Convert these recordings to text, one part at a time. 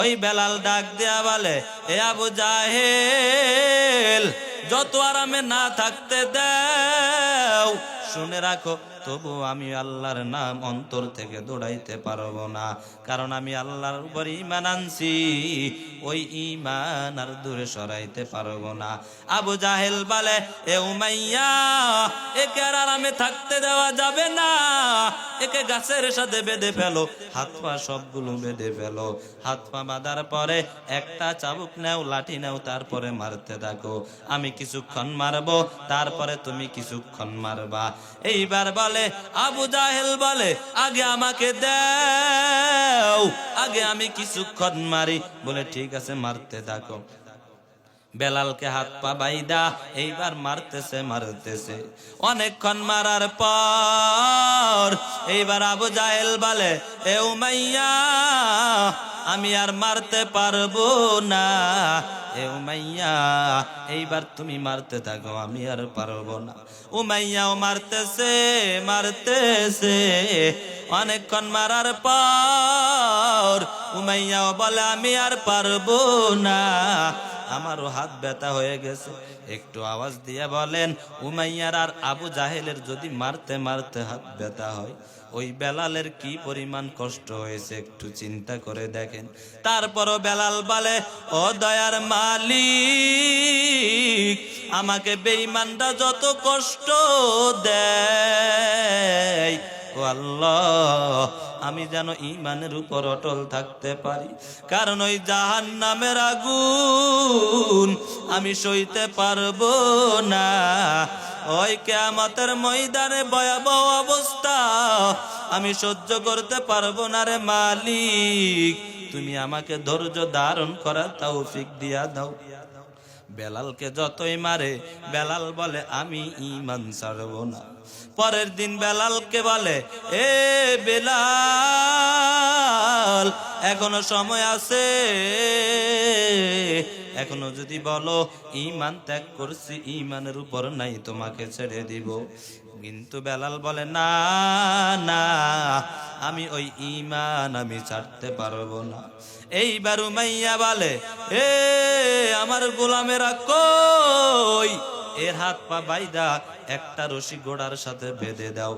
ওই বেলাল ডাক দেয়া বলে, এ আবু জাহেল, যত আরামে না থাকতে দাও, শুনে রাখো, তবু আমি আল্লাহর নাম অন্তর থেকে দৌড়াইতে পারবো না, কারণ আমি আল্লাহর উপর ঈমান আনছি, ওই ঈমান আর দূরে সরাইতে পারবো না। আবু জাহেল বলে, এ উমাইয়া, একে আর আরামে থাকতে দেওয়া যাবে না, একে গাছের সাথে বেঁধে ফেলো, হাত পা সবগুলো বেঁধে ফেলো। হাত পা বাঁধার পরে একটা চাবুক নাও, লাঠি নাও, তারপরে মারতে থাকো। আমি কিছুক্ষণ মারবো, তারপরে তুমি কিছুক্ষণ মারবা। এইবার বলে আবু জাহেল বলে, আগে আমাকে দাও, আগে আমি কিছুক্ষণ মারি। বলে ঠিক আছে, মারতে থাকো। বেলালকে হাত পা বাইদা এইবার মারতেছে। অনেকক্ষণ মারার পর এইবার আবু জাহেল বলে, এ উমাইয়া, আমি আর মারতে পারবো না। এ উমাইয়া, এইবার তুমি মারতে থাকো, আমি আর পারবো না। উমাইয়াও মারতেছে। অনেকক্ষণ মারার পর উমাইয়াও বলে, আমি আর পারবো না, আমারও হাত ব্যথা হয়ে গেছে। একটু আওয়াজ দিয়ে বলেন, উমাইয়ার আর আবু জাহেলের যদি মারতে মারতে হাত ব্যথা হয়, ওই বেলালের কি পরিমাণ কষ্ট হয়েছে একটু চিন্তা করে দেখেন। তারপরও বেলাল বলে, ও দয়ার মালিক, আমাকে বেঈমানরা যত কষ্ট দেয়, ও আল্লাহ, আমি যেন ঈমানের উপর অটল থাকতে পারি, কারণ ওই জাহান্নামের আগুন আমি সইতে পারবো না। ওই কিয়ামতের ময়দানে ভয়াবহ অবস্থা আমি সহ্য করতে পারবো না রে মালিক, তুমি আমাকে ধৈর্য ধারণ করার তৌফিক দিয়া দাও। বেলালকে যতই মারে, বেলাল বলে, আমি ঈমান ছাড়বো না। পরের দিন বেলালকে বলে, এ বেলাল, এখনো সময় আছে, এখনো যদি বলো ঈমান ত্যাগ করছি, ঈমানের উপর নাই, তোমাকে ছেড়ে দিব। কিন্তু বেলাল বলে, না না, আমি ওই ঈমান আমি ছাড়তে পারবো না। এইবার উমাইয়া বলে, এ আমার গোলামেরা কই, এর হাত পা বাইদা একটা রশি ঘোড়ার সাথে বেঁধে দাও।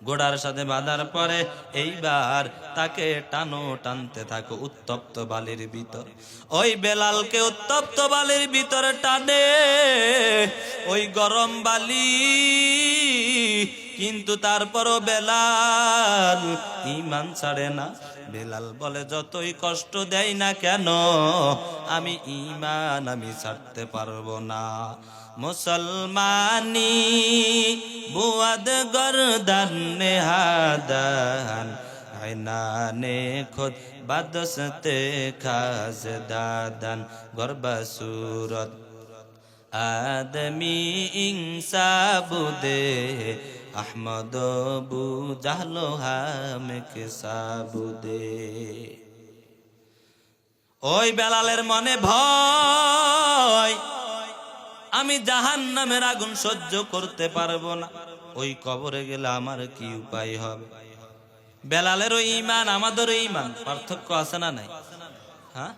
ঘোড়ার সাথে বাঁধার পরে এইবার তাকে টানতে থাকো উত্তপ্ত বালির ভিতর। ওই বেলালকে উত্তপ্ত বালির ভিতরে টানে, ওই গরম বালি, কিন্তু তারপরও বেলাল ঈমান ছাড়ে না। বেলাল বলে, যতই কষ্ট দেয় না কেন, আমি ঈমান আমি ছাড়তে পারবো না। মুসলমানি বুয়াদ গরদান নেহাদান, আইনানে খুদ বাদসতে খাজ দাদান, গরবা সুরত আদমি ইনসাবুদে, আহমদ বু জাহলো হামকে সাবুদে। ওই বেলালের মনে ভয়, আমি জাহান্নামের আগুন সহ্য করতে পারবো না, ওই কবরে গেলে আমার কি উপায় হবে। বেলালেরও ঈমান আমাদেরও ঈমান, পার্থক্য আছে না নাই? হ্যাঁ,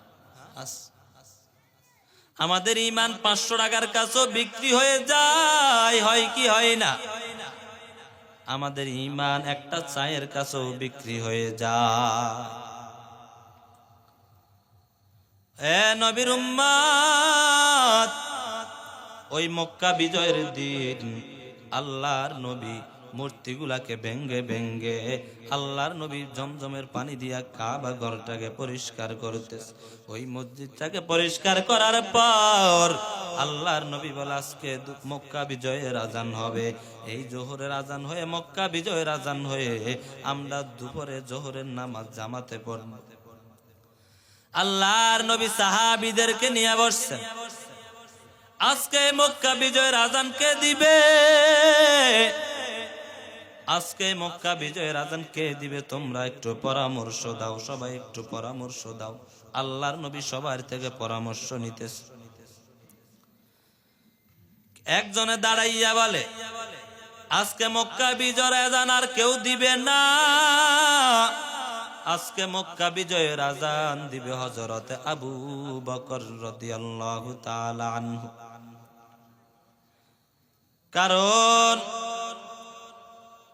আমাদের ঈমান 500 টাকার কাছেও বিক্রি হয়ে যায়, হয় কি হয় না? আমাদের ঈমান একটা চায়ের কাছেও বিক্রি হয়ে যায়। এ নবীর উম্মত, ওই মক্কা বিজয়ের দিন আল্লাহর নবী মূর্তিগুলাকে ভেঙ্গে ভেঙ্গে আল্লাহর নবী জমজমের পানি দিয়া কাবা ঘরটাকে পরিষ্কার করতেছে। ওই মসজিদটাকে পরিষ্কার করার পর আল্লাহর নবী বলে, আজকে মক্কা বিজয়ের আজান হবে। এই জোহরের আজান হয়ে, মক্কা বিজয়ের আজান হয়ে আমরা দুপুরে জোহরের নামাজ জামাতে পড়ব। আল্লাহর নবী সাহাবীদেরকে নিয়ে বসছেন, আজকে মক্কা বিজয়ের আজান কে দিবে? আজকে মক্কা বিজয়ের আজান কে দিবে? তোমরা একটু পরামর্শ দাও, সবাই একটু পরামর্শ দাও। আল্লাহর নবী সবার থেকে পরামর্শ নিতেছে। একজনে দাঁড়াইয়া বলে, আজকে মক্কা বিজয়ের আজান আর কেউ দিবে না, আজকে মক্কা বিজয়ের আজান দিবে হযরতে আবু বকর রাদিয়াল্লাহু তাআলা আনহু। কারণ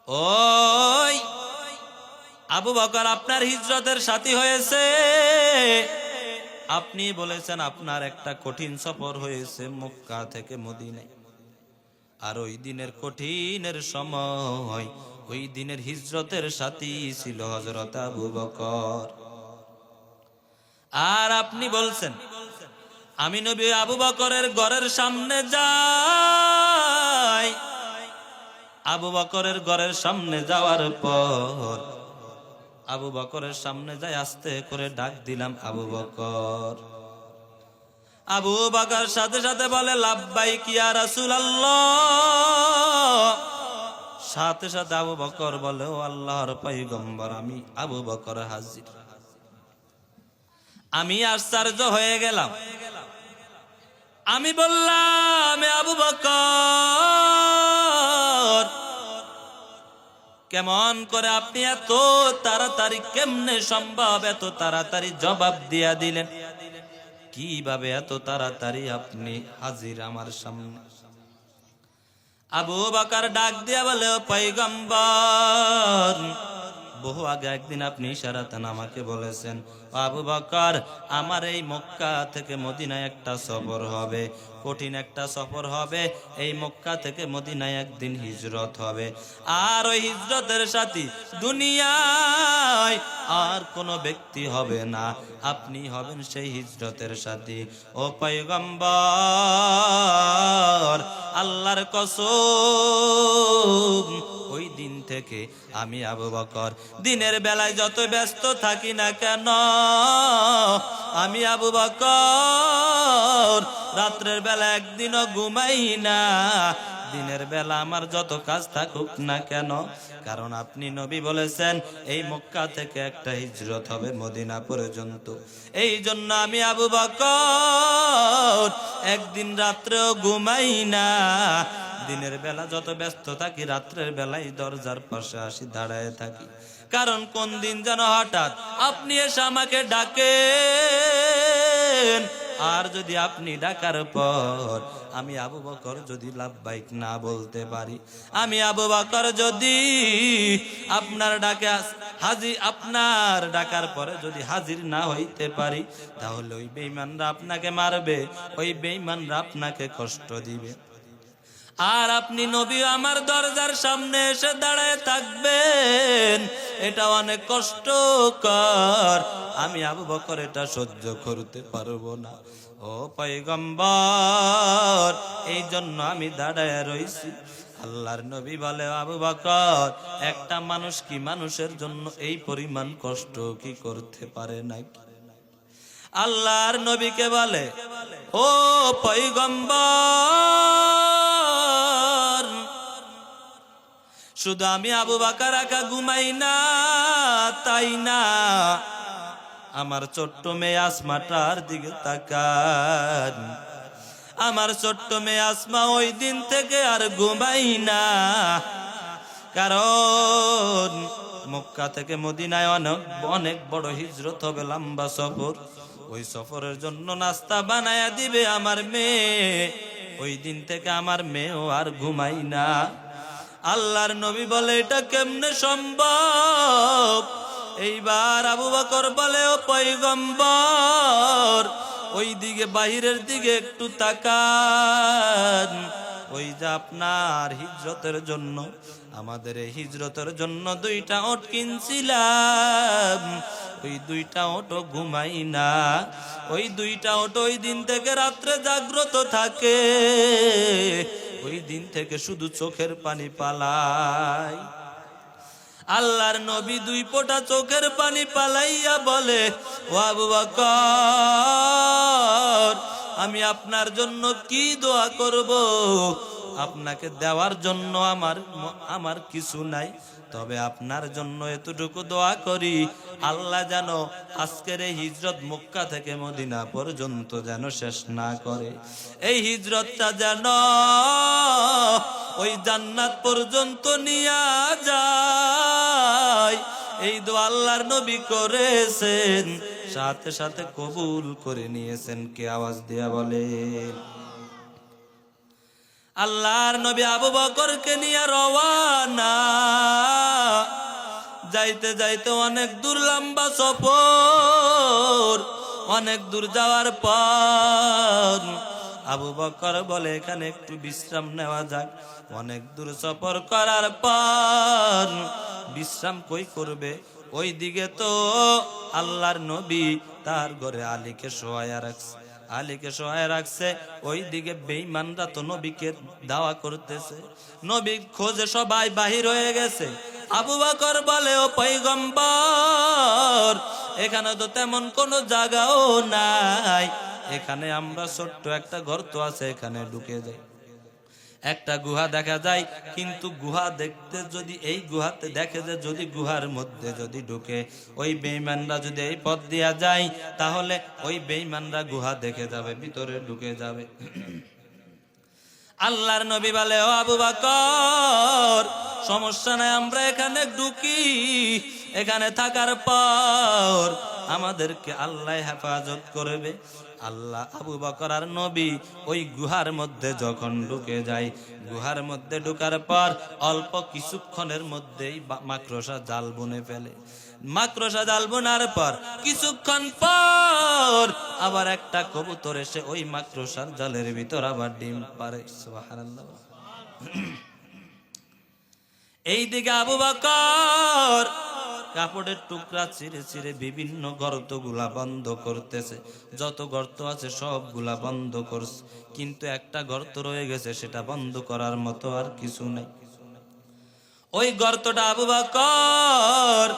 ওই আবু বকর আপনার হিজরতের সাথী হয়েছে। আপনি বলেছেন আপনার একটা কঠিন সফর হয়েছে মক্কা থেকে মদিনায়, আর ওই দিনের কঠিনের সময় ওই দিনের হিজরতের সাথী ছিল হযরত আবু বকর। আর আপনি বলছেন আমি নবী আবু বকরের ঘরের সামনে যাই। আবু বকরের ঘরের সামনে যাওয়ার পর আবু বকরের সামনে যাই আস্তে করে ডাক দিলাম, আবু বকর। আবু বকর সাথে সাথে বলে লাব্বাইক ইয়া রাসূলুল্লাহ। সাথে সাথে আবু বকর বলে ও আল্লাহর পয়গম্বর, আমি আবু বকর হাজির। আমি আশ্চর্য হয়ে গেলাম। আমি বললাম আবু বকর, কেমন করে আপনি এত তাড়াতাড়ি, কেমনে সম্ভব এত তাড়াতাড়ি জবাব দিয়া দিলেন? কিভাবে এত তাড়াতাড়ি আপনি হাজির আমার সামনে? আবু বকর ডাক দিয়া বলে ও পয়গম্বর, বহু আগে একদিন আপনি ইশারাতেন আমাকে বলেছেন আবু বকর আমার এই মক্কা থেকে মদিনায় একটা সফর হবে, কঠিন একটা সফর হবে। এই মক্কা থেকে মদিনায় একদিন হিজরত হবে, আর ওই হিজরতের সাথী দুনিয়ায় আর কোনো ব্যক্তি হবে না, আপনি হবেন সেই হিজরতের সাথী। ও পয়গম্বর, আল্লাহর কসম, ওই দিন থেকে আমি আবু বকর দিনের বেলায় যত ব্যস্ত থাকি না কেন, আমি আবু বকর রাত্রের বেলা একদিনও ঘুমাই না। দিনের বেলা আমার যত কাজ থাকুক না কেন, কারণ আপনি নবী বলেছেন এই মক্কা থেকে একটা হিজরত হবে মদিনা পর্যন্ত। এই জন্য আমি আবু বকর একদিন রাত্রেও ঘুমাই না। দিনের বেলা যত ব্যস্ত থাকি, রাত্রের বেলায় দরজার পাশে আসি, দাঁড়ায় থাকি। কারণ কোন দিন যেন হঠাৎ আপনি এসে আমাকে ডাকেন, আর যদি আপনি ডাকার পর আমি আবু বকর যদি লাব্বাইক না বলতে পারি, আমি আবু বকর যদি আপনার ডাকে হাজির, আপনার ডাকার পরে যদি হাজির না হইতে পারি, তাহলে ওই বেঈমানরা আপনাকে মারবে, ওই বেঈমানরা আপনাকে কষ্ট দিবে। আর আপনি নবী আমার দরজার সামনে এসে দাঁড়ায় থাকবেন, এটা অনেক কষ্টকর। আমি আবু বকর এটা সহ্য করতে পারবো না। ও পয়গম্বর, এই জন্য আমি দাঁড়ায় রইছি। আল্লাহর নবী বলে আবু বকর, একটা মানুষ কি মানুষের জন্য এই পরিমাণ কষ্ট কি করতে পারে নাকি? আল্লাহর নবীকে বলে ও পয়গম্বর, শুধু আমি আবু বকর একা ঘুমাই না তাই না, আমার ছোট্ট মেয়ে আসমাটার দিকে তাকান। আমার ছোট্ট মেয়ে আসমা ওই দিন থেকে আর ঘুমাই না, কারণ মক্কা থেকে মদিনায় অনেক বড় হিজরত হবে, লম্বা সফর। ওই সফরের জন্য নাস্তা বানায়া দিবে আমার মেয়ে। ওই দিন থেকে আমার মেয়েও আর ঘুমাই না। আল্লাহর নবী বলে এটা কেমনে সম্ভব? এইবার আবু বকর বলে ও পয়গম্বর, ওই দিকে বাহিরের দিকে একটু তাকান। ওই যে আপনার হিজরতের জন্য, আমাদের এই হিজরতের জন্য দুইটা ওট কিনছিলাম, ওই দুইটা ওটো ঘুমাই না। ওই দুইটা ওটো ওই দিন থেকে রাত্রে জাগ্রত থাকে, ওই দিন থেকে শুধু চোখের পানি পালাই। আল্লাহর নবী দুই ফোঁটা চোখের পানি পালাইয়া বলে ও আবু বকর, আমি আপনার জন্য কি দোয়া করব? আপনাকে দেওয়ার জন্য আমার কিছু নাই, তবে আপনার জন্য এতটুকু দোয়া করি, আল্লাহ যেন আজকের এই হিজরত মক্কা থেকে মদিনা পর্যন্ত যেন শেষ না করে। এই হিজরতটা যেন ওই জান্নাত পর্যন্ত নিয়ে যায়। এই দোয়া আল্লাহর নবী করেছেন, সাথে সাথে কবুল করে নিয়েছেন। কে আওয়াজ দিয়া বলে? আল্লাহর নবী আবু বকরকে নিয়ে রওয়ানা। যাইতে যাইতে অনেক দূর লম্বা সফর, অনেক দূর যাওয়ার পর আবু বকর বলে এখানে একটু বিশ্রাম নেওয়া যাক। অনেক দূর সফর করার পর বিশ্রাম কই করবে? ওই দিকে তো আল্লাহর নবী তার ঘরে আলীকে শোয়ায়া রাখছে, আলীকে শোয়ায়া রাখছে। ওই দিকে বেঈমানরা তো নবীকে দাওয়া করতেছে, নবী খোঁজে সবাই বাহির হয়ে গেছে। আবু বকর বলে, ও পয়গম্বর, এখানে তো তেমন কোনো জায়গাও নাই, এখানে আমরা ছোট্ট একটা গর্ত আছে, এখানে ঢুকে যাই। একটা গুহা দেখা যায়, কিন্তু গুহা দেখতে যদি এই গুহাতে দেখে যে যদি গুহার মধ্যে যদি ঢুকে ওই বেঈমানরা যদি এই পথ দিয়া যায়, তাহলে ওই বেঈমানরা গুহা দেখে যাবে, ভিতরে ঢুকে যাবে। আল্লাহর নবী বলে, ও আবু বকর, সমস্যা নাই, আমরা এখানে ঢুকি। এখানে থাকার পর আমাদেরকে আল্লাহ হেফাজত করবে। আল্লাহ আবু বকর আর নবী ওই গুহার মধ্যে যখন ঢুকে যায়, গুহার মধ্যে ঢুকার পর অল্প কিছুক্ষণের মধ্যেই মাকড়সা জাল বুনে ফেলে। মাকড়সা জাল বোনার পর কিছুক্ষণ পর আবার একটা কবুতর এসে ওই মাকড়সার জালের ভিতর আবার ডিম পারে। সুবহানাল্লাহ। এইদিকে আবু বকর কাপড়ের টুকরা ছিঁড়ে ছিঁড়ে বিভিন্ন গর্তগুলা বন্ধ করতেছে। যত গর্ত আছে সবগুলা বন্ধ করছে, কিন্তু একটা গর্ত রয়ে গেছে, সেটা বন্ধ করার মতো আর কিছু নাই। ওই গর্তটা আবু বকর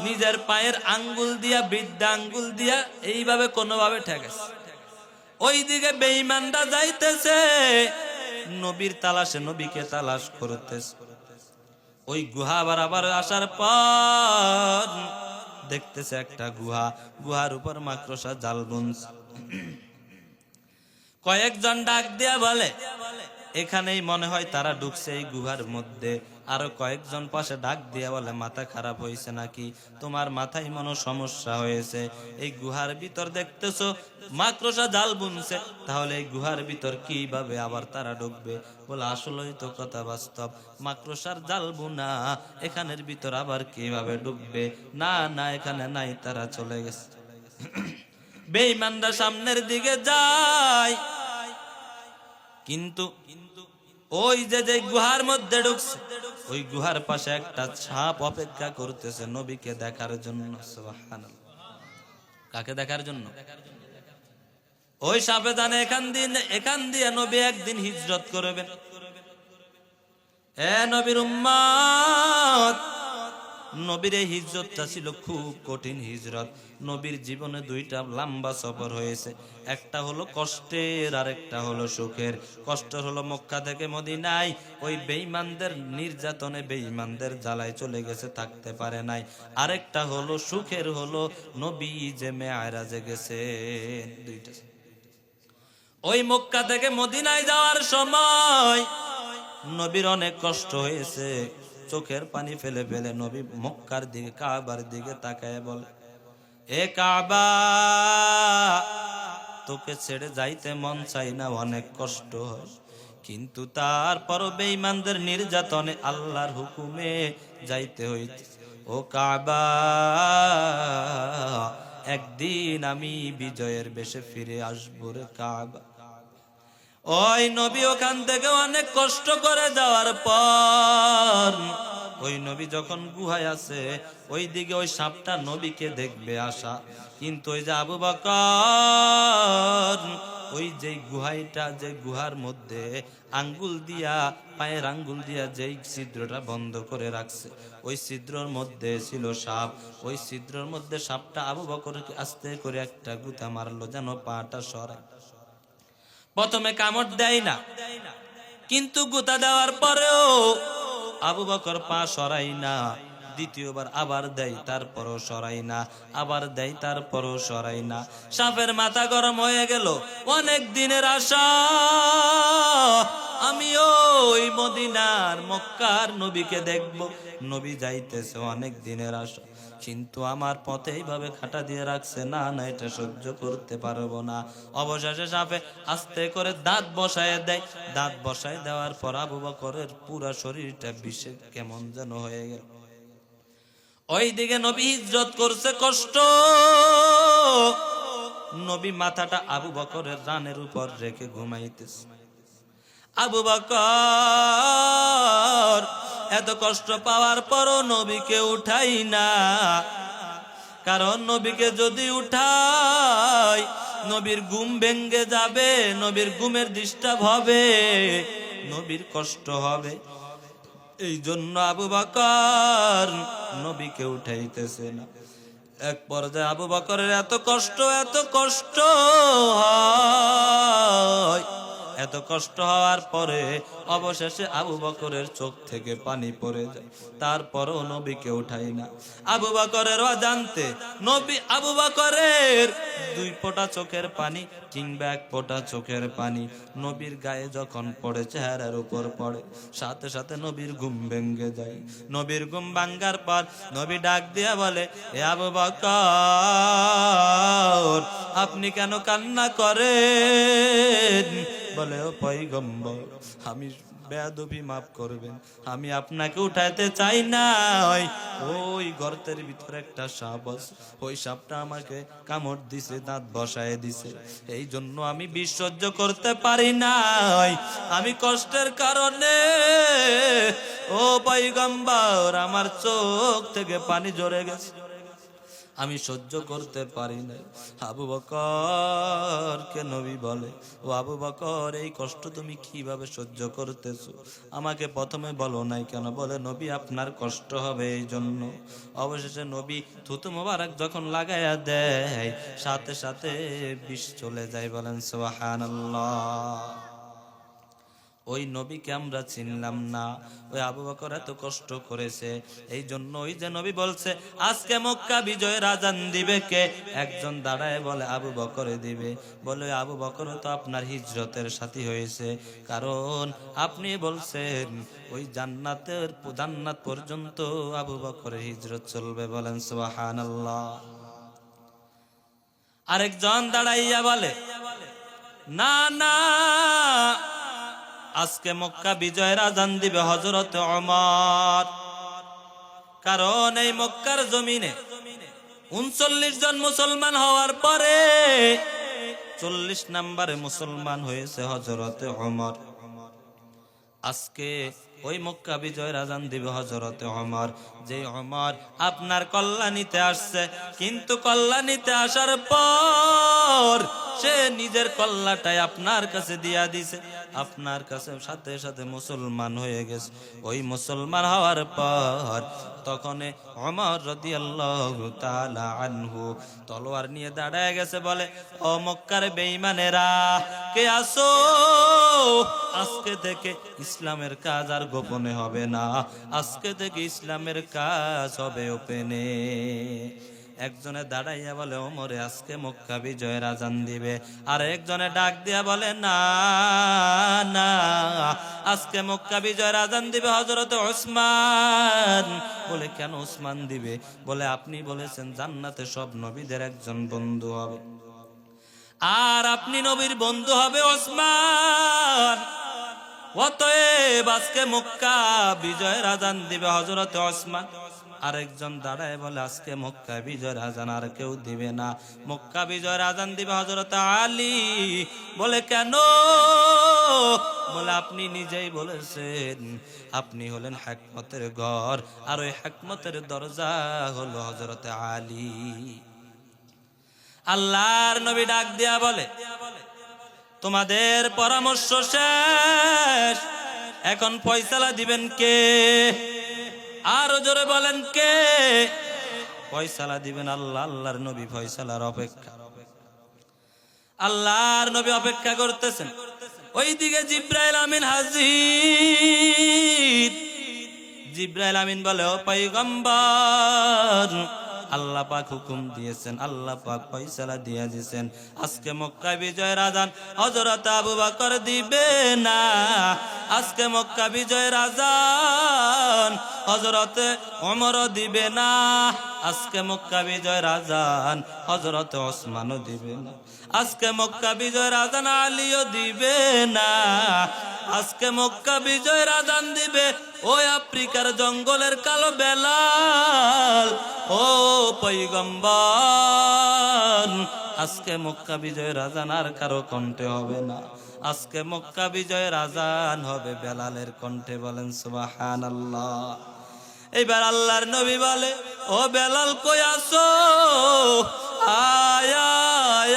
নিজের পায়ের আঙ্গুল দিয়া, বৃদ্ধা আঙ্গুল দিয়া এইভাবে কোনোভাবে ঠেকেছে। ওই দিকে বেঈমানরা যাইতেছে নবীর তালাশে, নবীকে তালাশ করতেছে। ওই গুহা আবার আসার পর দেখতেছে একটা গুহা, গুহার উপর মাকড়সা জাল বুনছে। কয়েকজন ডাক দিয়া বলে, এখানেই মনে হয় তারা ঢুকছে এই গুহার মধ্যে। আরো কয়েকজন পাশে ডাক দিয়া বলে, মাথা খারাপ হয়েছে নাকি, তোমার মাথায় মনে সমস্যা হয়েছে, এই গুহার ভিতর দেখতেছো মাকড়সা জাল বুনছে, তাহলে এই গুহার ভিতর কিভাবে আবার তারা ঢুকবে? বলে, আসলেই তো কথা বাস্তব, মাকড়সার জাল বুনা, এখানের ভিতর আবার কিভাবে ঢুকবে? না না, এখানে নাই, তারা চলে গেছে। বেঈমানরা সামনের দিকে যায়, কিন্তু ওই যে গুহার মধ্যে ঢুকছে, ওই গুহার পাশে একটা সাপ অপেক্ষা করতেছে নবীকে দেখার জন্য। সুবহানাল্লাহ। কাকে দেখার জন্য? ওই সাপে জানে এখান দিয়ে নবী একদিন হিজরত করবেন। এ নবীর উম্মত, নবীর এই হিজরতটা ছিল খুব কঠিন হিজরত। নবীর জীবনে দুইটা লম্বা সফর হয়েছে, একটা হলো কষ্টের আর একটা হলো সুখের। কষ্ট হলো মক্কা থেকে মদিনায় ওই বেঈমানদের নির্যাতনে, বেঈমানদের জ্বালায় চলে গেছে, থাকতে পারে নাই। আরেকটা হলো সুখের, হলো নবী যে মেরাজে গেছে। দুইটা। ওই মক্কা থেকে মদিনায় যাওয়ার সময় নবীর অনেক কষ্ট হয়েছে, চোখের পানি ফেলে ফেলে নবী মক্কার দিকে, কাবার দিকে তাকায় বলে, এ কাবা, তোকে ছেড়ে যাইতে মন চাই না, অনেক কষ্ট হয়, কিন্তু তারপরও বেঈমানদের নির্যাতনে আল্লাহর হুকুমে যাইতে হইতে। ও কাবা, একদিন আমি বিজয়ের বেশে ফিরে আসবো রে কাবা। ওই নবী ওখান থেকে অনেক কষ্ট করে যাওয়ার পর ওই নবী যখন গুহায় আছে, ওই দিকে ওই সাপটা নবীকে দেখবে আসা, কিন্তু ওই যে আবু বকর ওই যে গুহাইটা, যে গুহার মধ্যে আঙ্গুল দিয়া, পায়ের আঙ্গুল দিয়া যেই ছিদ্রটা বন্ধ করে রাখছে, ওই ছিদ্রর মধ্যে ছিল সাপ। ওই ছিদ্রর মধ্যে সাপটা আবু বকরকে আস্তে করে একটা গুতা মারলো, যেন পাটা সরায়। প্রথমে কামড় দেয় না, কিন্তু গুতা দেওয়ার পরেও আবু বকর পা সরাই না। দ্বিতীয়বার আবার দেয়, তারপরও সরাই না, আবার দেয়, তারপরও সরাই না। সাপের মাথা গরম হয়ে গেল, অনেক দিনের আশা, আমি ওই মদিনার মক্কার নবীকে দেখব। নবী যাইতেছে, অনেক দিনের আশা। কিন্তু আমার পথে এইভাবে খাটা দিয়ে রাখছে, না না এটা সহ্য করতে পারবো না। অবশেষে সাপে আস্তে করে দাঁত বসায় দেয়। দাঁত বসায় দেওয়ার পর আবু বকরের পুরা শরীরটা বিষে কেমন যেন হয়ে গেল। ওইদিকে নবী হিজরত করছে কষ্ট, নবী মাথাটা আবু বকরের রানের উপর রেখে ঘুমাইতেছে। আবু বকর এত কষ্ট পাওয়ার পরও নবীকে উঠাই না, কারণ নবীকে যদি উঠাই নবীর ঘুম ভেঙ্গে যাবে, নবীর ঘুমের ডিস্টার্ব হবে, নবীর কষ্ট হবে। এই জন্য আবু বকর নবীকে উঠাইতেছে না। এক পর্যায়ে আবু বকরের এত কষ্ট হয়, এত কষ্ট হওয়ার পরে অবশেষে আবু বকরের চোখ থেকে পানি পড়ে যায়। তারপরও নবীকে উঠাই না। আবু বকরের অজান্তে নবী আবু বকরের 2 ফোঁটা চোখের পানি কিংবা 1 ফোঁটা চোখের পানি নবীর গায়ে যখন পড়ে, চেহারার উপর পড়ে, সাথে সাথে নবীর ঘুম ভেঙ্গে যায়। নবীর ঘুম ভাঙ্গার পর নবী ডাক দিয়া বলে, এ আবু বকর আপনি কেন কান্না করেন? বলে, ও পয়গম্বর আমি বেয়াদবি মাফ করবেন, আমি আপনাকে উঠাইতে চাই না। ওই গর্তের ভিতরে একটা সাপ আছে, ওই সাপটা আমাকে কামড় দিছে, দাঁত বসায় দিছে, এই জন্য আমি বিষ সহ্য করতে পারি না। আমি কষ্টের কারণে ও পয়গম্বর আমার চোখ থেকে পানি ঝরে গেছে, আমি সহ্য করতে পারি না। আবু বকরকে নবী বলে, ও আবু বকর এই কষ্ট তুমি কিভাবে সহ্য করতেছো? আমাকে প্রথমে বলো নাই কেন? বলে, নবী আপনার কষ্ট হবে এই জন্য। অবশেষে নবী থুতু মোবারক যখন লাগাইয়া দেয় সাথে সাথে বিষ চলে যায়। বলেন সুবহানাল্লাহ। ওই নবীকে আমরা চিনলাম না, ওই আবু বকর এত কষ্ট করেছে। এই জন্য ওই যে নবী বলছে আজকে মক্কা বিজয়ের আজান দিবে কে? একজন দাঁড়ায় বলে আবু বকরে দিবে। বলে, আবু বকর তো আপনার হিজরতের সাথী হয়েছে, কারণ আপনি বলছেন ওই জান্নাত পর্যন্ত আবু বকরের হিজরত চলবে। বলেন সুবহানাল্লাহ। আরেকজন দাঁড়াইয়া বলে, না না, আজকে মক্কা বিজয়ের আজান দিবে হযরত ওমর, কারণ এই মক্কার জমিনে 39 জন মুসলমান হওয়ার পরে 40 নম্বরে মুসলমান হয়েছে হযরত ওমর। আজকে ওই মক্কা বিজয়ের আজান দিবে হযরত ওমর, যে ওমর আপনার কল্যাণীতে আসছে, কিন্তু কল্যাণীতে আসার পর সে নিজের কল্লাটাই আপনার কাছে দিয়া দিছে, আপনার কাছে সাথে সাথে মুসলমান হয়ে গেছে। ওই মুসলমান হওয়ার পর তখন ওমর রাদিয়াল্লাহু তাআলা আনহু তলোয়ার নিয়ে দাঁড়ায় গেছে। বলে, ও মক্কার বেঈমানেরা কে আসো? আজকে থেকে ইসলামের কাজ আর গোপনে হবে না, আজকে থেকে ইসলামের কাজ হবে ওপেনে। একজনে দাঁড়াইয়া বলে, ওমরে আজকে মক্কা বিজয়ের আজান দিবে। আর একজনে ডাক দিয়া বলে, না না, আজকে মক্কা বিজয়ের আজান দিবে হযরত ওসমান। বলে, কেন ওসমান দিবে? বলে, আপনি বলেছেন জান্নাতে সব নবীদের একজন বন্ধু হবে, আর আপনি নবীর বন্ধু হবে ওসমান, অতএব আজকে মক্কা বিজয়ের আজান দিবে হযরত ওসমান। আরেকজন দাঁড়ায় বলে, আজকে মক্কা বিজয়ের আজান আর কেউ দিবে না, মক্কা বিজয়ের আজান দিবে হযরত আলী। বলে, কেন? বলে, আপনি নিজেই বলেছেন আপনি হলেন হিকমতের ঘর, আর ওই হিকমতের দরজা হলো হযরত আলী। আল্লাহর নবী ডাক দিয়া বলে, তোমাদের পরামর্শ শেষ, এখন ফয়সালা দিবেন কে? আরো জোরে বলেন কে? ফয়সালা দিবেন আল্লাহ। আল্লাহর নবী ফয়সালার অপেক্ষা, আল্লাহর নবী অপেক্ষা করতেছেন। ওইদিকে জিব্রাইল আমিন হাজির। জিব্রাইল আমিন বলে, ও পয়গম্বর, আল্লাহ পাক হুকুম দিয়েছেন, আল্লাহ পাক ফয়সালা দিয়ে দিয়েছেন, আজকে মক্কা বিজয়ের আজান হযরত আবু বকর দিবে না, আজকে মক্কা বিজয়ের আজান হযরত ওমর দিবে না। আজকে মক্কা বিজয় আজান হযরত ওসমানও দিবে না, আজকে মক্কা বিজয় আজান আলীও দিবে না, আজকে মক্কা বিজয় আজান দিবে ওই আফ্রিকার জঙ্গলের কালো বেলাল। ও পয়গম্বর, আজকে মক্কা বিজয়ের আজান আর কারো কণ্ঠে হবে না, আজকে মক্কা বিজয়ের আজান হবে বেলালের কণ্ঠে। বলেন সুবহানাল্লাহ। এইবার আল্লাহর নবী বলে, ও বেলাল কই আছো, আয় আয়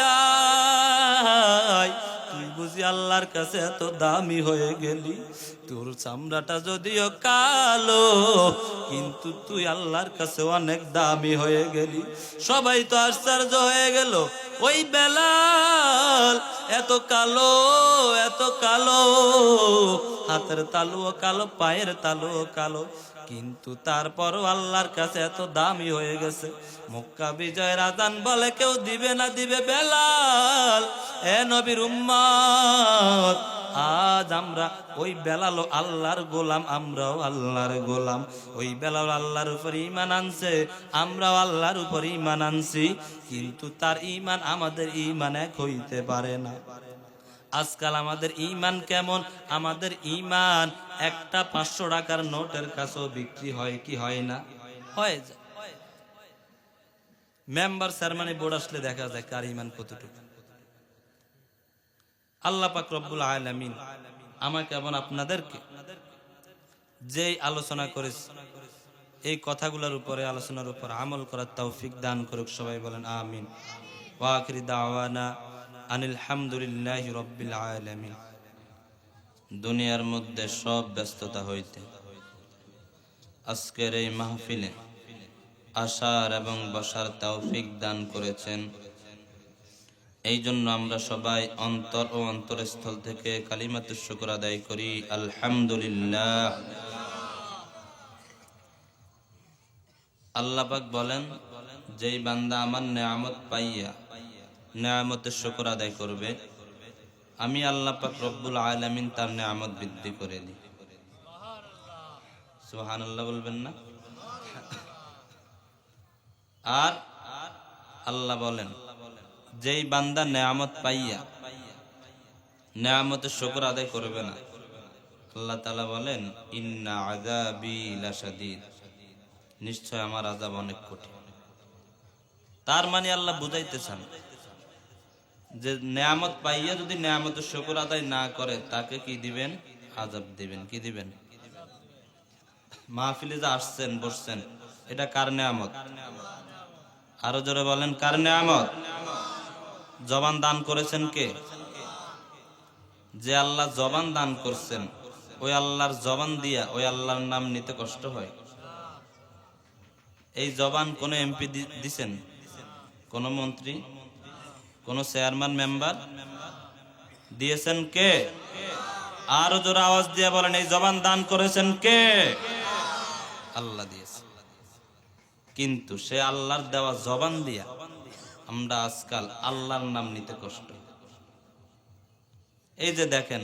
আয়। তুই বুঝি আল্লাহর কাছে এত দামি হয়ে গেলি, তোর চামড়াটা যদিও কালো কিন্তু তুই আল্লাহর কাছে অনেক দামি হয়ে গেলি। সবাই তো আশ্চর্য হয়ে গেল, ওই বেলাল এত কালো, এত কালো, হাতের তালুও কালো, পায়ের তালুও কালো, কিন্তু তারপরও আল্লাহর কাছে এত দামি হয়ে গেছে। মক্কা বিজয়ের আজান বলে কেউ দিবে না, দিবে বেলাল। এ নবীর উম্মত, আজ আমরা ওই বেলাল আল্লাহর গোলাম, আমরাও আল্লাহর গোলাম। ওই বেলাল আল্লাহর উপর ঈমান আনছে, আমরাও আল্লাহর উপর ঈমান আনছি, কিন্তু তার ঈমান আমাদের ঈমান এক হইতে পারে না। আজকাল আমাদের ঈমান কেমন? আমাদের ঈমান একটা 500 টাকার নোটের কাছেও বিক্রি হয় কি হয় না? হয়। মেম্বার চেয়ারম্যান বোর্ড আসলে দেখা যায় কার ঈমান কতটুকু। আল্লাহ পাক রব্বুল আলামিন আমাকে এবং আপনাদেরকে যেই আলোচনা করেছে এই কথাগুলোর উপরে, আলোচনার উপর আমল করার তৌফিক দান করুক। সবাই বলেন আমিন। ওয়া আখিরি দাওয়ানা আনিল হামদুলিল্লাহি রাব্বিল আলামিন। দুনিয়ার মধ্যে সব ব্যস্ততা হইতে আজকের এই মাহফিলে আসার এবং বসার তৌফিক দান করেছেন। এই জন্য আমরা সবাই অন্তর ও অন্তরস্থল থেকে কালিমাতুশ শুকর আদায় করি, আলহামদুলিল্লাহ। আল্লাহ পাক বলেন, যেই বান্দা আমার নেয়ামত পাইয়া নেয়ামতের শুকর আদায় করবে, আমি আল্লাহ পাক রব্বুল আলামিন তার নেয়ামত বৃদ্ধি করে দিই। সুবহানাল্লাহ বলবেন না? আর আল্লাহ বলেন, যেই বান্দা নেয়ামত পাইয়া নেয়ামতের শুকর আদায় করবে না, আল্লাহ তাআলা বলেন, ইন্না আযাবি লাশাদীদ, নিশ্চয় আমার আযাব অনেক কঠিন। তার মানে আল্লাহ বুঝাইতেছেন যে নেয়ামত পাইয়া যদি নেয়ামতের শুকর আদায় না করে তাকে কি দিবেন? আযাব দিবেন। কি দিবেন? মাহফিলে যে আসছেন বসছেন, এটা কার নেয়ামত? আরো জোরে বলেন, কার নেয়ামত? জবান দান করেছেন কে? যে আল্লাহ জবান দান করছেন, ওই আল্লাহর জবান দিয়া ওই আল্লাহর নাম নিতে কষ্ট হয়? এই জবান কোন এমপি দিছেন? কোন মন্ত্রী? কোন চেয়ারম্যান মেম্বার দিয়েছেন? কে? আরো জোরে আওয়াজ দিয়ে বলেন, এই জবান দান করেছেন কে? আল্লাহ দিয়েছে। কিন্তু সে আল্লাহর দেওয়া জবান দিয়া আমরা আজকাল আল্লাহর নাম নিতে কষ্ট। এই যে দেখেন,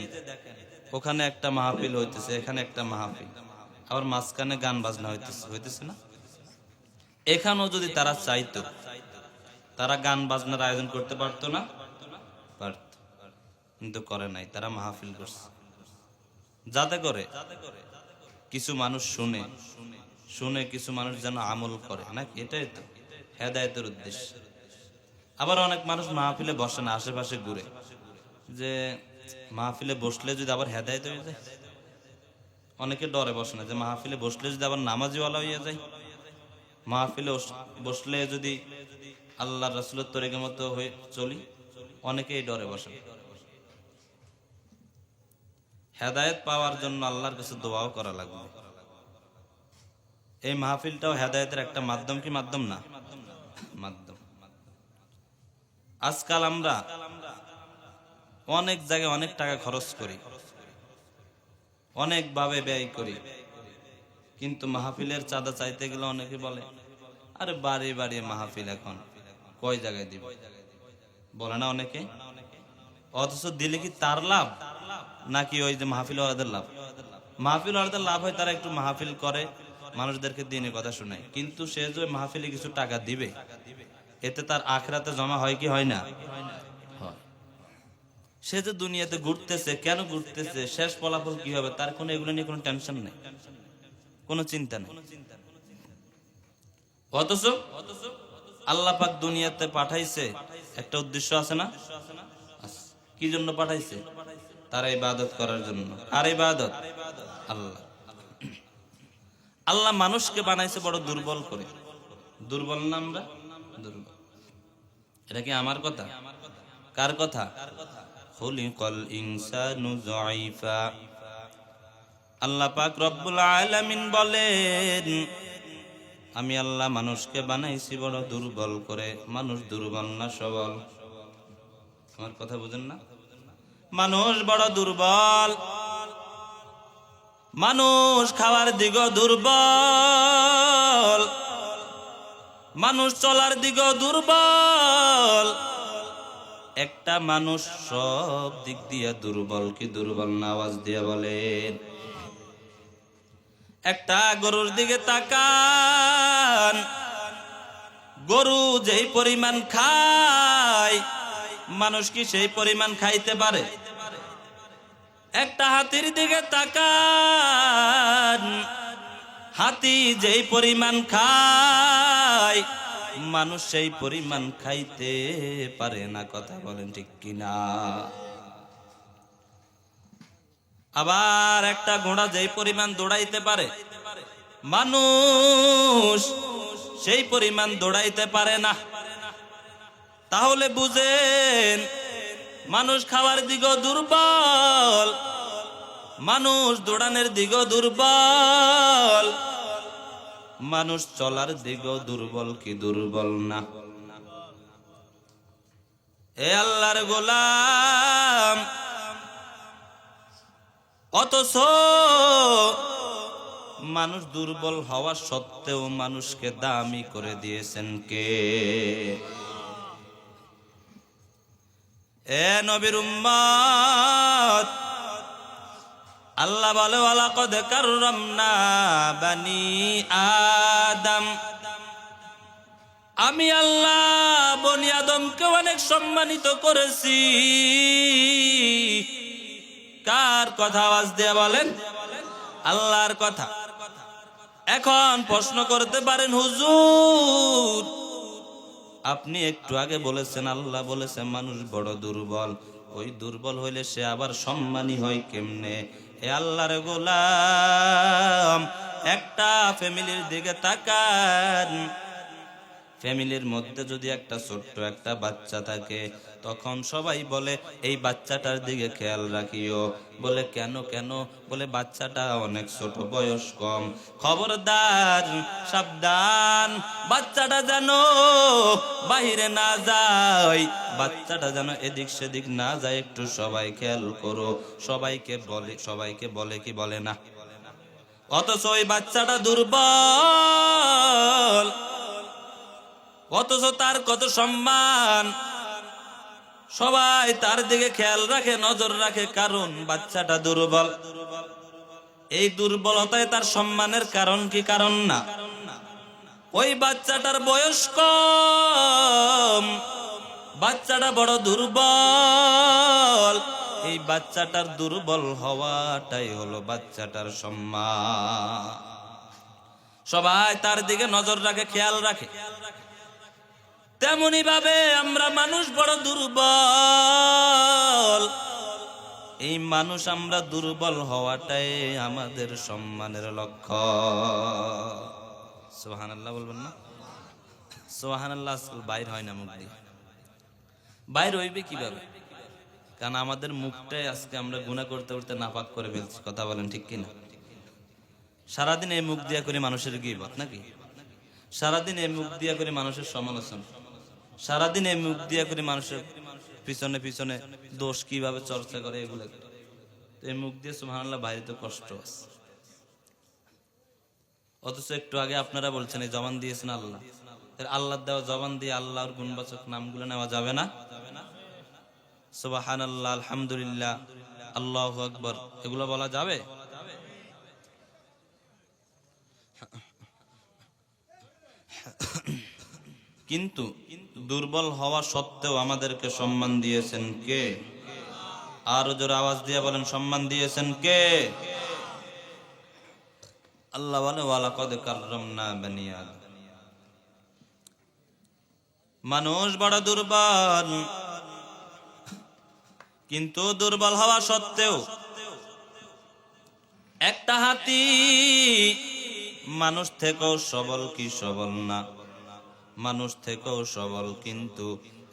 ওখানে একটা মাহফিল হইতেছে, এখানে একটা মাহফিল, আবার মাঝখানে গান বাজনা হইতেছে না? এখানেও যদি তারা চাইতো, তারা গান বাজনার আয়োজন করতে পারতো না? পারত, কিন্তু করে নাই। তারা মাহফিল করছে যাতে করে কিছু মানুষ শুনে কিছু মানুষ যেন আমল করে, নাকি? এটাই তো হেদায়েতের উদ্দেশ্য। আবার অনেক মানুষ মাহফিলে বসে না, আশেপাশে ঘুরে, যে মাহফিলে বসলে যদি আবার হেদায়েত হয়ে যায়। অনেকে ডরে বসে না যে মাহফিলে বসলে যদি আবার নামাজিওয়ালা হয়ে যায়, মাহফিলে বসলে যদি আল্লাহ রাসূলের তরিকার মতো হয়ে চলি, অনেকেই ডরে বসে। হেদায়েত পাওয়ার জন্য আল্লাহর কাছে দোয়াও করা লাগবে। এই মাহফিলটাও হেদায়েতের একটা মাধ্যম, কি মাধ্যম না? মাধ্যম। আজকাল আমরা অনেক জায়গায় অনেক টাকা খরচ করি, অনেক ভাবে ব্যয় করি, কিন্তু মাহফিলের চাঁদা চাইতে গেলে অনেকে বলে, আরে বাড়ি বাড়ি মাহফিল এখন কয় জায়গায় দিব, বলে না অনেকে? অথচ দিলে কি তার লাভ নাকি ওই যে মাহফিল ওয়ালাদের লাভ? মাহফিল ওয়ালাদের লাভ হয়, তারা একটু মাহফিল করে, মানুষদেরকে দিনের কথা শোনায়, কিন্তু সে যে মাহফিলে কিছু টাকা দিবে, এতে তার আখিরাতে জমা হয় কি হয় না? হয়। সে যে দুনিয়াতে ঘুরতেছে, কেন ঘুরতেছে, শেষ ফলাফল কি হবে, তার কোনো এগুলো নিয়ে কোনো টেনশন নেই, কোনো চিন্তা নেই। অথচ আল্লাহ পাক দুনিয়াতে পাঠাইছে, একটা উদ্দেশ্য আছে না? কি জন্য পাঠাইছে? তার ইবাদত করার জন্য। আর ইবাদত আল্লাহ। আল্লাহ মানুষকে বানাইছে বড় দুর্বল করে। দুর্বল না আমরা? দুর্বল। এটা কি আমার কথা? কার কথা? খুলিকাল ইনসানু যায়িফা। আল্লাহ পাক রব্বুল আলামিন বলেন, আমি আল্লাহ মানুষকে বানাইছি বড় দুর্বল করে। মানুষ দুর্বল না সবল? আমার কথা বুঝেন না? মানুষ বড় দুর্বল। মানুষ খাওয়ার দিকেও দুর্বল, মানুষ চলার দিকেও দুর্বল। একটা মানুষ সব দিক দিয়ে দুর্বল। কি দুর্বল না? আওয়াজ দিয়ে বলেন। একটা গরুর দিকে তাকান, গরু যেই পরিমাণ খায়, মানুষ কি সেই পরিমাণ খাইতে পারে? একটা হাতির দিকে তাকান, হাতি যেই পরিমাণ খায়, মানুষ সেই পরিমাণ খাইতে পারে না। কথা বলেন ঠিক কিনা? আবার একটা ঘোড়া যেই পরিমাণ দৌড়াইতে পারে, মানুষ সেই পরিমাণ দৌড়াইতে পারে না। তাহলে বুঝেন, মানুষ খাওয়ার দিকেও দুর্বল, মানুষ দৌড়ানোর দিকেও দুর্বল, মানুষ চলার দিকেও দুর্বল। কি দুর্বল না? এ আল্লাহর গোলাম, অথচ মানুষ দুর্বল হওয়া সত্ত্বেও মানুষকে দামি করে দিয়েছেন কে? এ নবীর উম্মত, আল্লাহ বলে, ওয়ালাকাদ কাররামনা বানি আদম। আমি আল্লাহ বনি আদমকে অনেক সম্মানিত করেছি। কার কথা? আওয়াজ দিয়ে বলেন। আল্লাহর কথা। এখন প্রশ্ন করতে পারেন, হুজুর আপনি একটু আগে বলেছেন, আল্লাহ বলেছেন মানুষ বড় দুর্বল। ওই দুর্বল হইলে সে আবার সম্মানী হয় কেমনে? এ আল্লাহর গোলাম, একটা ফ্যামিলির দিকে তাকান। ফ্যামিলির মধ্যে যদি একটা ছোট্ট একটা বাচ্চা থাকে, তখন সবাই বলে এই বাচ্চাটার দিকে খেয়াল রাখিও। বলে কেন? কেন? বলে বাচ্চাটা অনেক ছোট, বয়স কম। খবরদার, সাবধান, বাচ্চাটা যেন বাহিরে না যায়, বাচ্চাটা যেন এদিক সেদিক না যায়, একটু সবাই খেয়াল করো। সবাইকে বলে কি বলে না? অথচ ওই বাচ্চাটা দুর্বল, অথচ তার কত সম্মান। সবাই তার দিকে খেয়াল রাখে, নজর রাখে, কারণ বাচ্চাটা দুর্বল। এই দুর্বলতায় তার সম্মানের কারণ কি? কারণ না। ওই বাচ্চাটার বয়স কম, বাচ্চাটা বড় দুর্বল। এই বাচ্চাটার দুর্বল হওয়াটাই হলো বাচ্চাটার সম্মান। সবাই তার দিকে নজর রাখে, খেয়াল রাখে। তেমনি ভাবে আমরা মানুষ বড় দুর্বল। এই মানুষ আমরা দুর্বল হওয়াটাই আমাদের সম্মানের লক্ষ্য। সুবহানাল্লাহ বলবেন না? সুবহানাল্লাহ আজকাল বাইর হয় না মুখ দিয়ে। বাইর হইবে কিভাবে? কারণ আমাদের মুখটাই আজকে আমরা গুনাহ করতে করতে নাপাক করে ফেলছি। কথা বলেন ঠিক কিনা? সারাদিন এই মুখ দিয়া করে মানুষের গীবত নাকি? সারাদিন এই মুখ দিয়া করে মানুষের সমালোচনা, সারাদিন এই মুখ দিয়া করে মানুষের পিছনে পিছনে দোষ কিভাবে চর্চা করে, এগুলো এই মুখ দিয়ে সুবহানাল্লাহ বাইরে তো কষ্ট আছে। অথচ একটু আগে আপনারা বলছেন এই জবান দিয়েছেন আল্লাহ, আল্লাহর দেওয়া জবান দিয়ে আল্লাহর গুণবাচক নামগুলো নেওয়া যাবে না? সুবহানাল্লাহ, আলহামদুলিল্লাহ, আল্লাহু আকবার, এগুলো বলা যাবে? কিন্তু দুর্বল হওয়া সত্ত্বেও আমাদেরকে সম্মান দিয়েছেন কে? আরো জোরে আওয়াজ দিয়ে বলেন, সম্মান দিয়েছেন কে? আল্লাহ বলে ওয়ালাকাদ কাররামনা বানি আদম। মানুষ বড় দুর্বল, কিন্তু দুর্বল হওয়া সত্ত্বেও একটা হাতি মানুষ থেকেও সবল কি সবল না? মানুষ থেকেও সবল, কিন্তু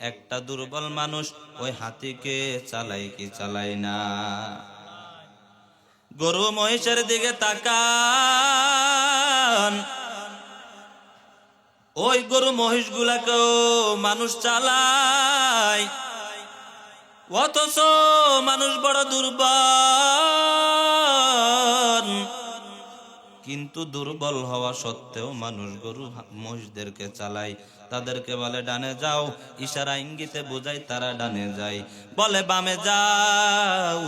একটা দুর্বল মানুষ ওই হাতিকে চালায় কি চালায় না? গরু মহিষের দিকে তাকান, ওই গরু মহিষ গুলাকেও মানুষ চালায়, অথচ মানুষ বড় দুর্বল। কিন্তু দুর্বল হওয়া সত্ত্বেও মানুষ গরু মহিষদেরকে চালায়, তাদেরকে বলে ডানে যাও, ইশারা ইঙ্গিতে বোঝায় তারা ডানে যায়। বলে বামে যাও,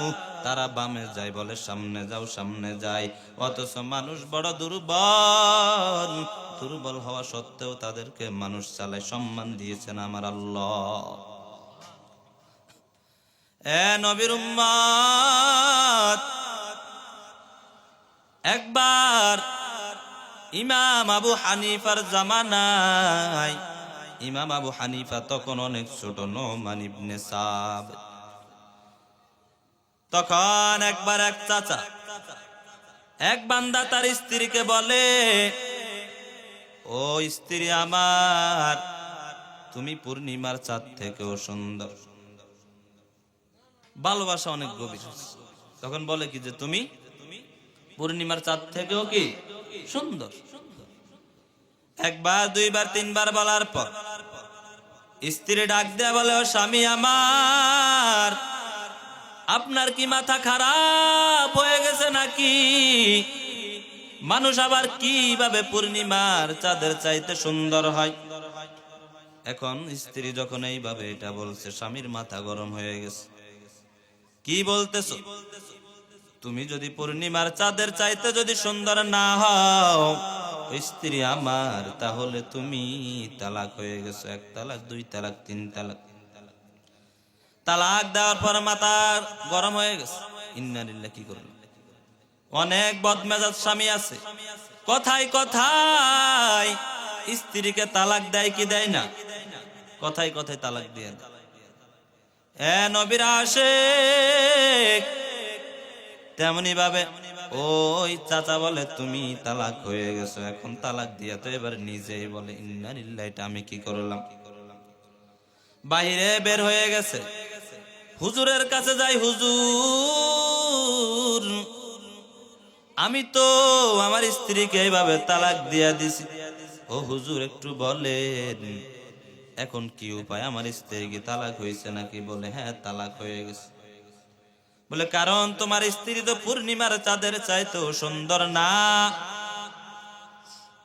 তারা বামে যায়। বলে সামনে যাও, সামনে যায়। অথচ মানুষ বড় দুর্বল, দুর্বল হওয়া সত্ত্বেও তাদেরকে মানুষ চালায়। সম্মান দিয়েছেন আমার আল্লাহ। এ নবীর উম্মত, একবার ইমাম আবু হানিফার জামানায়, ইমাম আবু হানিফা তখন অনেক ছোট, নোমান ইবনে সাবিত। তখন একবার এক চাচা, এক বান্দা তার স্ত্রীকে বলে, ও স্ত্রী আমার, তুমি পূর্ণিমার চাঁদ থেকেও সুন্দর। ভালোবাসা অনেক গভীর। তখন বলে কি যে তুমি পূর্ণিমার চাঁদ থেকেও কি সুন্দর। একবার দুইবার তিনবার বলার পর স্ত্রী ডাক দেয়া বলে, ও স্বামী আমার, আপনার কি মাথা খারাপ হয়ে গেছে নাকি? মানুষ আবার কিভাবে পূর্ণিমার চাঁদের চাইতে সুন্দর হয়? এখন স্ত্রী যখন এইভাবে এটা বলছে, স্বামীর মাথা গরম হয়ে গেছে। কি বলতেছো? তুমি যদি পূর্ণিমার চাঁদের চাইতে যদি সুন্দর না হও স্ত্রী আমার, তাহলে তুমি তালাক হয়ে গেছো। এক তালাক, দুই তালাক, তিন তালাক। তালাক দেওয়ার পর মাথা গরম হয়ে গেছে। ইন্না লিল্লাহি, কি করবে? অনেক বদমেজাজ স্বামী আছে, কথায় কথায় স্ত্রীকে তালাক দেয় কি দেয় না? কথায় কথায় তালাক দিয়ে দেয়। এ নবীর আশিক, তেমনি ভাবে ওই চাচা বলে, তুমি তালাক হয়ে গেছো, এখন তালাক দিয়া তো এবার নিজেই বলে, ইন্না লিল্লাহি, এটা আমি কি করলাম? বাইরে বের হয়ে গেছে, হুজুরের কাছে যাই, হুজুর, আমি তো আমার স্ত্রীকে এইভাবে তালাক দিয়া দিছি। ও হুজুর, একটু বলেন এখন কি উপায়? আমার স্ত্রী কি তালাক হয়েছে নাকি? বলে হ্যাঁ, তালাক হয়ে গেছে। বলে কারণ তোমার স্ত্রী তো পূর্ণিমার চাঁদের চাইতেও সুন্দর না।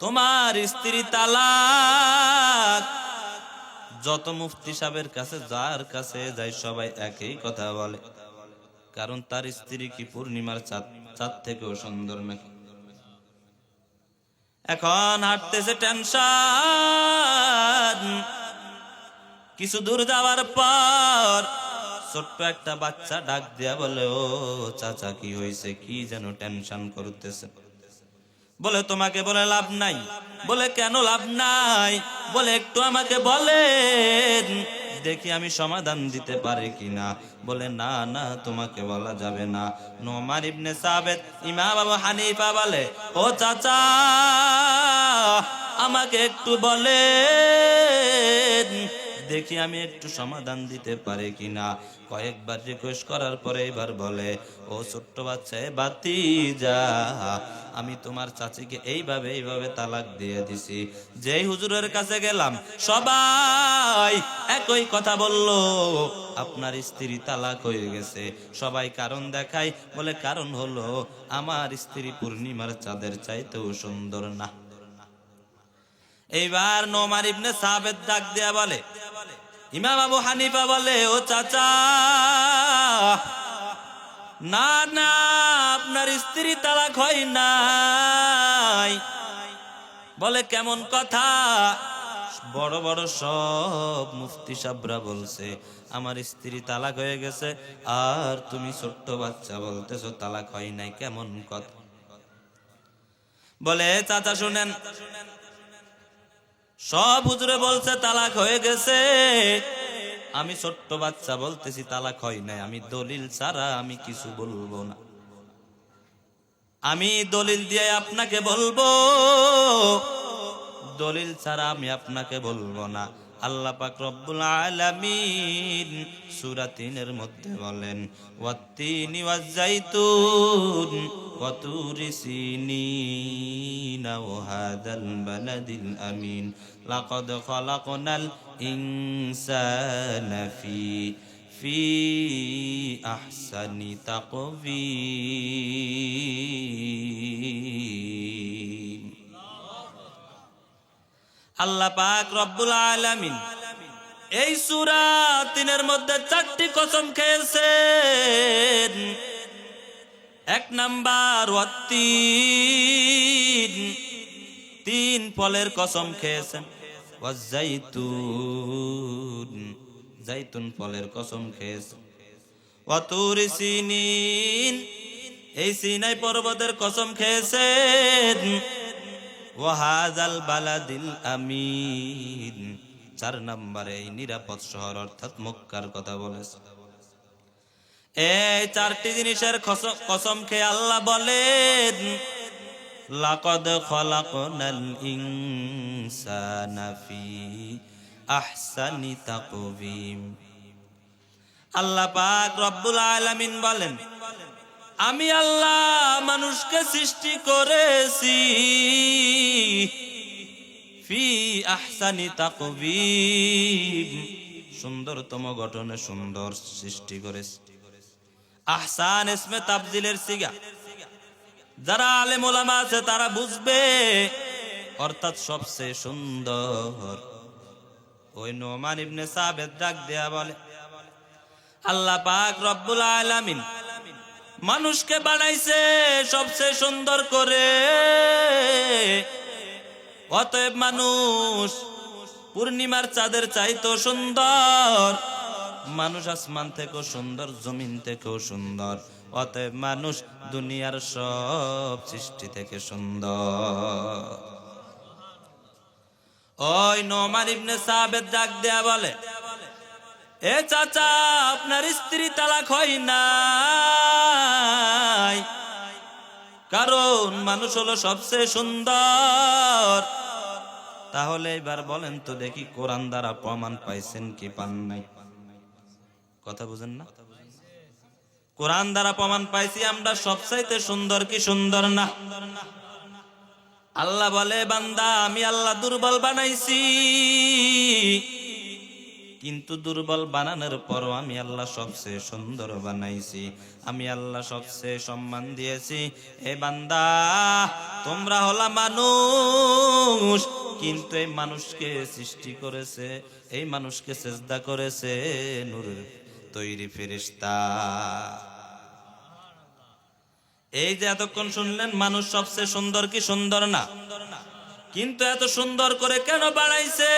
তোমার স্ত্রী তালাক। যত মুফতি সাহেবের কাছে, যার কাছে যাই, সবাই একই কথা বলে, কারণ তার স্ত্রী কি পূর্ণিমার চাঁদ থেকেও সুন্দর নাকি? এখন হাঁটতেছে টেনশন। কিছু দূর যাওয়ার পর ছোট্ট একটা বাচ্চা ডাক দিয়া বলে, ও চাচা, কি হয়েছে? কি যেন টেনশন করতেছে? বলে তোমাকে বলে লাভ নাই। বলে কেন লাভ নাই? বলে একটু আমাকে বলেন, দেখি আমি সমাধান দিতে পারি কিনা। বলে না না, তোমাকে বলা যাবে না। নোমান ইবনে সাবিত, ইমাম আবু হানিফা বলে, ও চাচা, আমাকে একটু বলেন, দেখি আমি একটু সমাধান দিতে পারি কিনা। কয়েকবার রিকোয়েস্ট করার পরে এবার বলে, ও ছোট্ট বাচ্চা, ভাতিজা, আমি তোমার চাচিকে এইভাবে এইভাবে তালাক দিয়ে দিছি। যেই হুজুরের কাছে গেলাম সবাই একই কথা বলল, আপনার স্ত্রী তালাক হয়ে গেছে। সবাই কারণ দেখায়, বলে কারণ হলো আমার স্ত্রী পূর্ণিমার চাঁদের চাইতেও সুন্দর না। এইবার নোমান ইবনে সাবিত ডাক দেয়া বলে, ইমাম আবু হানিফা বলে, ও চাচা, না না, আপনার স্ত্রী তালাক হয় নাই। বলে কেমন কথা? বড় বড় সব মুফতি সাহেবরা বলছে আমার স্ত্রী তালাক হয়ে গেছে, আর তুমি ছোট্ট বাচ্চা বলতেছো তালাক হয় নাই, কেমন কথা? বলে চাচা শুনেন, সব হুজুরে বলছে তালাক হয়ে গেছে, আমি ছোট্ট বাচ্চা বলতেছি তালাক হয় নাই, আমি দলিল ছাড়া আমি কিছু বলবো না, আমি দলিল দিয়ে আপনাকে বলবো, দলিল ছাড়া আমি আপনাকে বলবো না। আল্লাহ পাক রব্বুল আলামিন সূরা ৩ এর মধ্যে বলেন ওয়াত্তিনি ওয়াজ্জাইতুন ওয়া তুরি সিনিন ওয়া হাদাল বালাদিল আমিন লাকাদ খালাকনাল ইনসানা ফি আহসানি তাকবীর। আল্লাহ পাক রব্বুল আলামিন এই সূরা ৩ এর মধ্যে ৪টি কসম খেয়েছেন। এক নাম্বার ওয়াত্তিন, ৩ ফলের কসম খেয়েছেন, ওয়াজ্জাইতুন, জাইতুন ফলের কসম খেয়েছেন, ওয়া তুরি সিনিন, এই সিনাই পর্বতের কসম খেয়েছেন, ওয়া হাযাল বালাদিল আমিন, ৪ নম্বরে এই নিরাপদ শহর অর্থাৎ মক্কার কথা বলেছে। এই ৪টি জিনিসের কসম খেয়ে আল্লাহ বলেন লাকাদ খালাকনাল ইনসানা ফি আহসানি তাকওয়িম। আল্লাহ পাক রব্বুল আলামিন বলেন আমি আল্লাহ মানুষকে সৃষ্টি করেছি ফি আহসানি তাকওয়িম, সুন্দরতম গঠনে সুন্দর সৃষ্টি করেছি। আহসান ইসমে তাফজিলের সিগা, যারা আলেম ওলামা আছে তারা বুঝবে, অর্থাৎ সবচেয়ে সুন্দর। ওই নোমান ইবনে সাবেদ ডাক দেয়া বলে আল্লাহ পাক রব্বুল আলামিন মানুষকে বানাইছে সবচেয়ে সুন্দর করে, অতএব মানুষ পূর্ণিমার চাঁদের চাইতো সুন্দর, মানুষ আসমান থেকেও সুন্দর, জমিন থেকেও সুন্দর, অতএব মানুষ দুনিয়ার সব সৃষ্টি থেকে সুন্দর। ওই নোমান ইবনে সাবেদ ডাক দেয়া বলে এ চাচা আপনার স্ত্রী তালাক হয় নাই, কারণ মানুষ হলো সবচেয়ে সুন্দর। তাহলে এবার বলেন তো দেখি কোরআন দ্বারা প্রমাণ পাইছেন কি পান নাই? কথা বুঝেন না? কোরআন দ্বারা প্রমাণ পাইছি আমরা সবচাইতে সুন্দর কি সুন্দর না? আল্লাহ বলে বান্দা আমি আল্লাহ দুর্বল বানাইছি, কিন্তু দুর্বল বানানোর পরও আমি আল্লাহ সবচেয়ে সুন্দর বানাইছি, আমি আল্লাহ সবচেয়ে সম্মান দিয়েছি। এ বান্দা তোমরা হলা মানুষ, কিন্তু এই মানুষকে সৃষ্টি করেছে, এই মানুষকে সেজদা করেছে নূরের তৈরি ফেরেশতা। এই যে এতক্ষণ শুনলেন মানুষ সবচেয়ে সুন্দর কি সুন্দর না, কিন্তু এত সুন্দর করে কেন বানাইছে?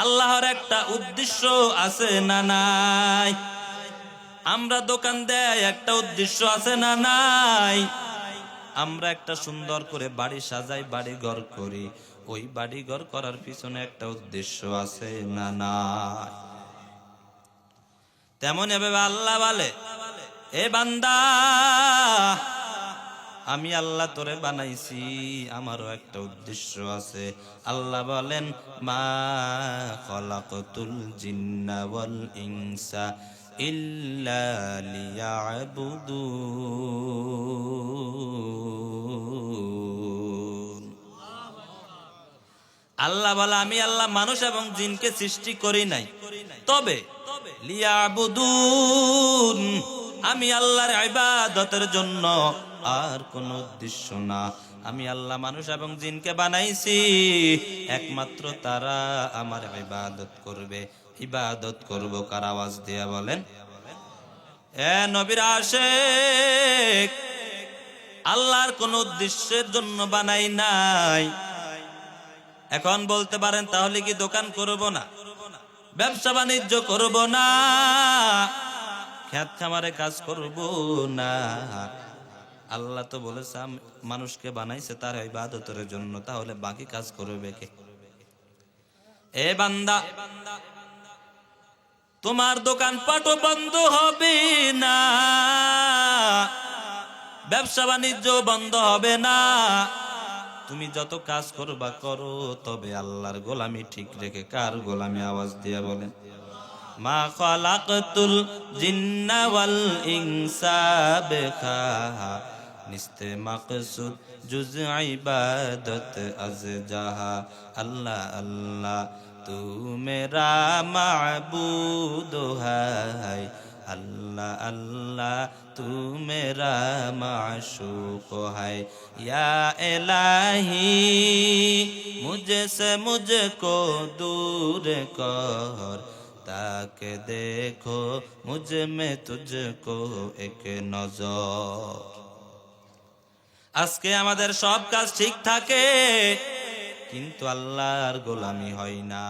আল্লাহর একটা উদ্দেশ্য আছে না নাই? আমরা দোকান দেয় একটা উদ্দেশ্য আছে না নাই? আমরা একটা সুন্দর করে বাড়ি সাজাই, বাড়ি ঘর করি, ওই বাড়ি ঘর করার পিছনে একটা উদ্দেশ্য আছে না নাই? তেমন এভাবে আল্লাহ বলে এ বান্দা আমি আল্লাহ তোরে বানাইছি, আমারও একটা উদ্দেশ্য আছে। আল্লাহ বলেন মা খালাকতুল জিন্না ওয়াল ইনসা ইল্লা লিয়াবুদুন। আল্লাহ বলে আমি আল্লাহ মানুষ এবং জিনকে সৃষ্টি করি নাই, তবে লিয়াবুদুন, আমি আল্লাহর ইবাদতের জন্য, আর কোন উদ্দেশ্য না। আমি আল্লাহ মানুষ এবং জিনকে বানাইছি একমাত্র তারা আমার ইবাদত করবে। ইবাদত করব কার? আওয়াজ দিয়া বলেন এ নবীর আশিক, আল্লাহর কোন উদ্দেশ্যের জন্য বানাই নাই। এখন বলতে পারেন তাহলে কি দোকান করব না, ব্যবসা বাণিজ্য করব না, খেত খামারে কাজ করব না? আল্লাহ তো বলেছে মানুষকে বানাইছে তার ইবাদতের জন্য, তাহলে বাকি কাজ করবে কে? এ বান্দা, তোমার দোকানপাটও বন্ধ হবে না, ব্যবসা বাণিজ্য বন্ধ হবে না, তুমি যত কাজ করবা করো, তবে আল্লাহর গোলামি ঠিক রেখে। কার গোলামি? আওয়াজ দিয়ে বলেন। মা খালাকতুল জিন্না ওয়াল ইনসা বিখা, নিস্তে মাকসুদ জুজ ইবাদত আজ জাহা। আল্লাহ আল্লাহ তু মেরা মাবুদ হায়, अल्लाह अल्लाह तू मेरा माशूक है। या इलाही मुझसे मुझको दूर कर, ताकि देखो मुझ में तुझको एक नजर। আজকে আমাদের সব কাজ ঠিক থাকে, কিন্তু আল্লাহর গোলামি হয় না।